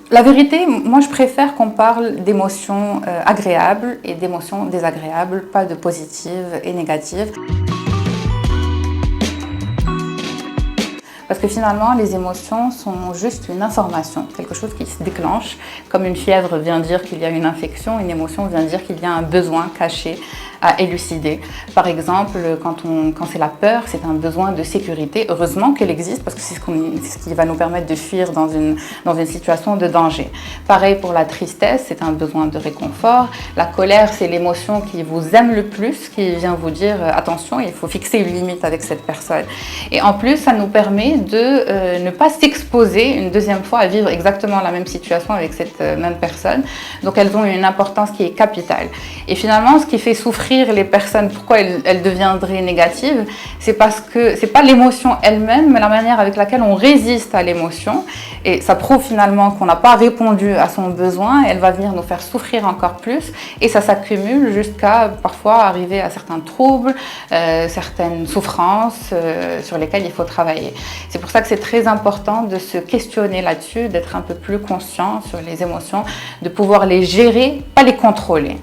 La vérité, moi je préfère qu'on parle d'émotions agréables et d'émotions désagréables, pas de positives et négatives. Parce que finalement, les émotions sont juste une information, quelque chose qui se déclenche. Comme une fièvre vient dire qu'il y a une infection, une émotion vient dire qu'il y a un besoin caché à élucider. Par exemple, quand c'est la peur, c'est un besoin de sécurité. Heureusement qu'elle existe parce que c'est ce qui va nous permettre de fuir dans une situation de danger. Pareil pour la tristesse, c'est un besoin de réconfort. La colère, c'est l'émotion qui vous aime le plus, qui vient vous dire attention, il faut fixer une limite avec cette personne. Et en plus, ça nous permet de ne pas s'exposer une deuxième fois à vivre exactement la même situation avec cette même personne. Donc elles ont une importance qui est capitale. Et finalement, ce qui fait souffrir les personnes, pourquoi elles deviendraient négatives, c'est parce que c'est pas l'émotion elle-même, mais la manière avec laquelle on résiste à l'émotion. Et ça prouve finalement qu'on n'a pas répondu à son besoin. Elle va venir nous faire souffrir encore plus. Et ça s'accumule jusqu'à parfois arriver à certains troubles, certaines souffrances sur lesquelles il faut travailler. C'est pour ça que c'est très important de se questionner là-dessus, d'être un peu plus conscient sur les émotions, de pouvoir les gérer, pas les contrôler.